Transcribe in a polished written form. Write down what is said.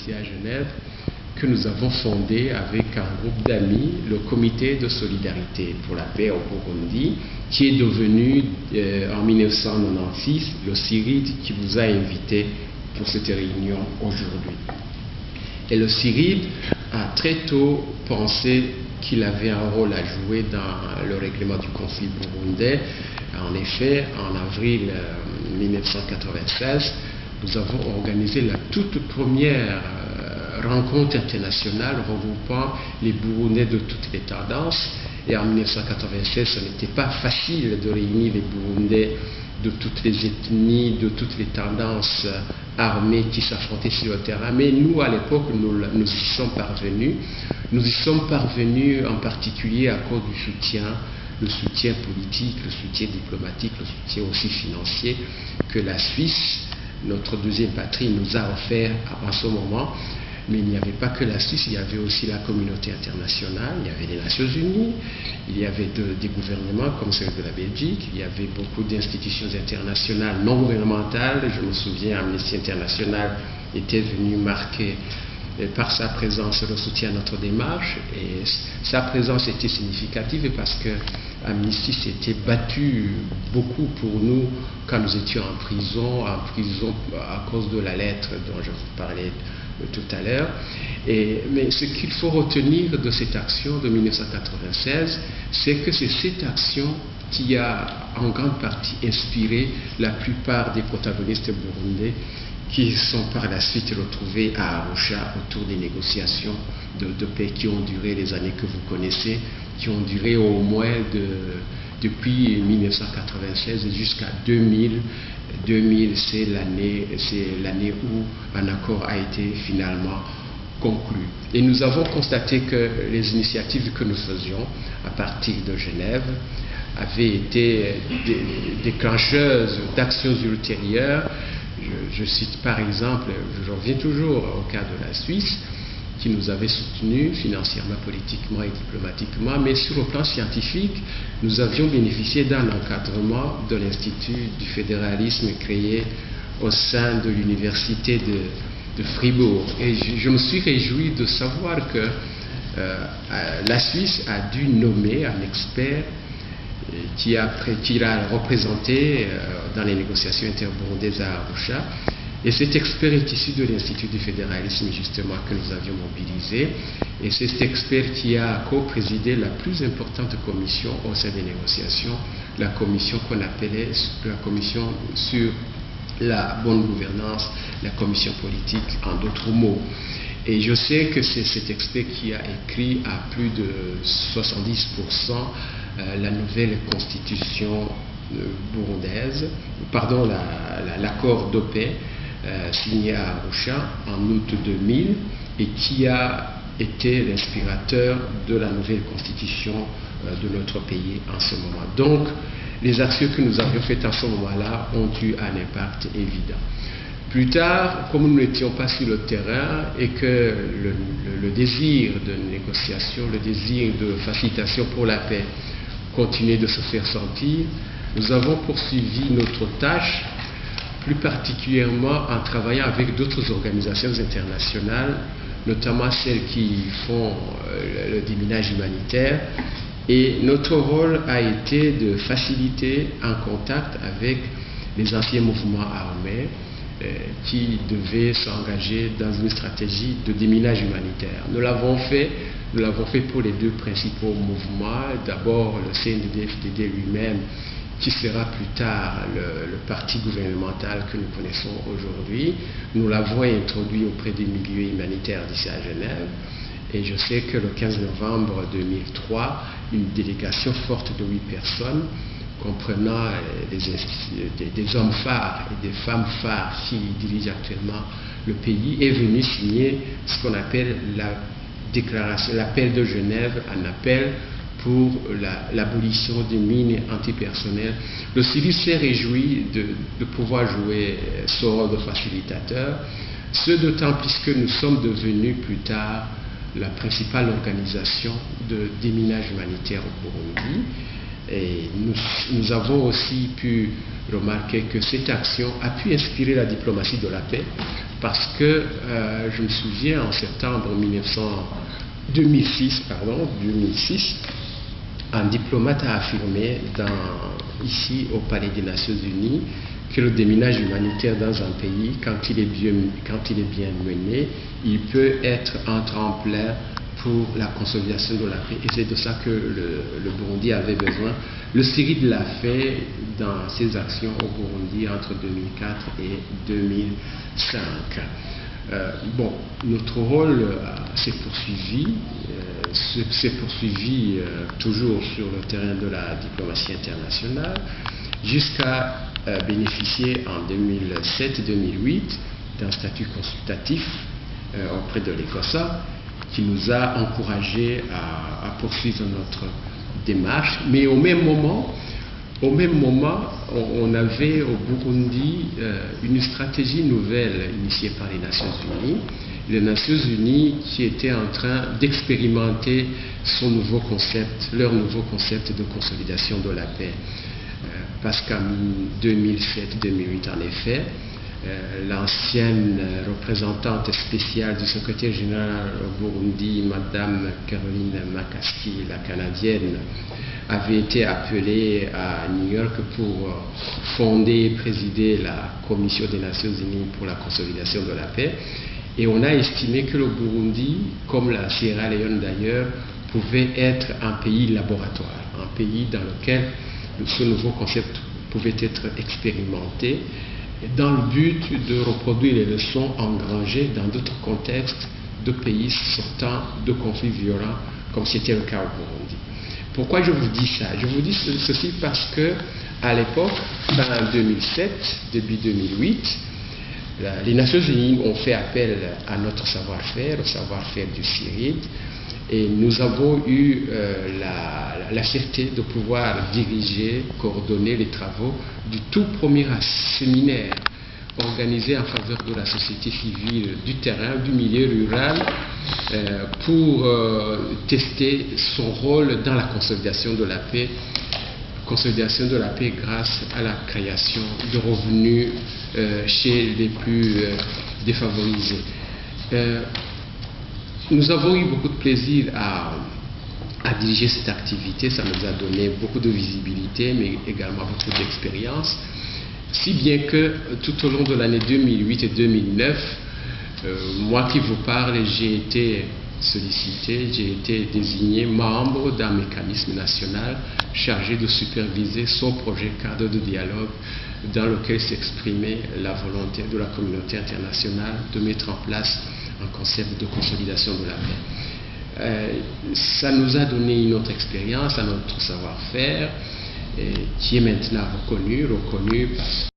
ici à Genève, que nous avons fondé avec un groupe d'amis le comité de solidarité pour la paix au Burundi, qui est devenu en 1996 le CIRID qui vous a invité pour cette réunion aujourd'hui. Et le CIRID a très tôt pensé qu'il avait un rôle à jouer dans le règlement du conflit burundais. En effet, en avril 1996, nous avons organisé la toute première rencontre internationale regroupant les Burundais de toutes les tendances. Et en 1996, ce n'était pas facile de réunir les Burundais de toutes les ethnies, de toutes les tendances armées qui s'affrontaient sur le terrain. Mais nous, à l'époque, nous y sommes parvenus. Nous y sommes parvenus en particulier à cause du soutien, le soutien politique, le soutien diplomatique, le soutien aussi financier que la Suisse, notre deuxième patrie, nous a offert à ce moment. Mais il n'y avait pas que la Suisse, il y avait aussi la communauté internationale, il y avait les Nations Unies, il y avait des gouvernements comme celui de la Belgique, il y avait beaucoup d'institutions internationales non gouvernementales. Je me souviens, Amnesty International était venu marquer par sa présence le soutien à notre démarche, et sa présence était significative parce que Amnesty s'était battu beaucoup pour nous quand nous étions en prison à cause de la lettre dont je vous parlais tout à l'heure. Mais ce qu'il faut retenir de cette action de 1996, c'est que c'est cette action qui a en grande partie inspiré la plupart des protagonistes burundais qui sont par la suite retrouvés à Arusha autour des négociations de paix qui ont duré les années que vous connaissez, qui ont duré au moins depuis 1996 jusqu'à 2000. 2000, c'est l'année où un accord a été finalement conclu. Et nous avons constaté que les initiatives que nous faisions à partir de Genève avaient été déclencheuses d'actions ultérieures. Je cite par exemple, je reviens toujours au cas de la Suisse, qui nous avait soutenus financièrement, politiquement et diplomatiquement, mais sur le plan scientifique, nous avions bénéficié d'un encadrement de l'Institut du fédéralisme créé au sein de l'université de Fribourg. Et je me suis réjoui de savoir que la Suisse a dû nommer un expert qui l'a représenté dans les négociations interburundaises à Arusha. Et cet expert est issu de l'Institut du fédéralisme, justement, que nous avions mobilisé. Et c'est cet expert qui a co-présidé la plus importante commission au sein des négociations, la commission qu'on appelait la commission sur la bonne gouvernance, la commission politique, en d'autres mots. Et je sais que c'est cet expert qui a écrit à plus de 70% la nouvelle constitution burundaise, pardon, l'accord de paix signé à Arusha en août 2000 et qui a été l'inspirateur de la nouvelle constitution de notre pays en ce moment. Donc, les actions que nous avions faites en ce moment-là ont eu un impact évident. Plus tard, comme nous n'étions pas sur le terrain et que le désir de négociation, le désir de facilitation pour la paix continuait de se faire sentir, nous avons poursuivi notre tâche, plus particulièrement en travaillant avec d'autres organisations internationales, notamment celles qui font le déminage humanitaire. Et notre rôle a été de faciliter un contact avec les anciens mouvements armés qui devaient s'engager dans une stratégie de déminage humanitaire. Nous l'avons fait pour les deux principaux mouvements. D'abord, le CNDD-FDD lui-même, qui sera plus tard le parti gouvernemental que nous connaissons aujourd'hui. Nous l'avons introduit auprès des milieux humanitaires d'ici à Genève. Et je sais que le 15 novembre 2003, une délégation forte de 8 personnes, comprenant des hommes phares et des femmes phares qui dirigent actuellement le pays, est venue signer ce qu'on appelle la déclaration, l'appel de Genève, un appel pour l'abolition des mines antipersonnelles. Le CIRID s'est réjoui de pouvoir jouer ce rôle de facilitateur, ce d'autant puisque nous sommes devenus plus tard la principale organisation de déminage humanitaire au Burundi. Et nous avons aussi pu remarquer que cette action a pu inspirer la diplomatie de la paix, parce que je me souviens en septembre 2006, un diplomate a affirmé ici au Palais des Nations Unies que le déminage humanitaire dans un pays, quand il est bien mené, il peut être un tremplin pour la consolidation de la paix. Et c'est de ça que le Burundi avait besoin. Le Syrie l'a fait dans ses actions au Burundi entre 2004 et 2005. Notre rôle s'est poursuivi, toujours sur le terrain de la diplomatie internationale, jusqu'à bénéficier en 2007-2008 d'un statut consultatif auprès de l'ECOSA, qui nous a encouragés à poursuivre notre démarche. Mais au même moment, on avait au Burundi une stratégie nouvelle initiée par les Nations Unies. Les Nations Unies qui étaient en train d'expérimenter leur nouveau concept de consolidation de la paix. Parce qu'en 2007-2008, en effet, l'ancienne représentante spéciale du secrétaire général au Burundi, Madame Caroline Makassi, la Canadienne, avait été appelée à New York pour fonder et présider la Commission des Nations Unies pour la consolidation de la paix. Et on a estimé que le Burundi, comme la Sierra Leone d'ailleurs, pouvait être un pays laboratoire, un pays dans lequel ce nouveau concept pouvait être expérimenté, dans le but de reproduire les leçons engrangées dans d'autres contextes de pays sortant de conflits violents, comme c'était le cas au Burundi. Pourquoi je vous dis ça? Je vous dis ceci parce que, à l'époque, en 2007, début 2008, les Nations Unies ont fait appel à notre savoir-faire, au savoir-faire du CIRID, et nous avons eu la fierté de pouvoir diriger, coordonner les travaux du tout premier séminaire organisé en faveur de la société civile du terrain, du milieu rural, pour tester son rôle dans la consolidation de la paix. Consolidation de la paix grâce à la création de revenus chez les plus défavorisés. Nous avons eu beaucoup de plaisir à diriger cette activité. Ça nous a donné beaucoup de visibilité, mais également beaucoup d'expérience. Si bien que tout au long de l'année 2008 et 2009, moi qui vous parle, j'ai été sollicité, j'ai été désigné membre d'un mécanisme national chargé de superviser son projet cadre de dialogue dans lequel s'exprimait la volonté de la communauté internationale de mettre en place un concept de consolidation de la paix. Ça nous a donné une autre expérience, un autre savoir-faire qui est maintenant reconnu parce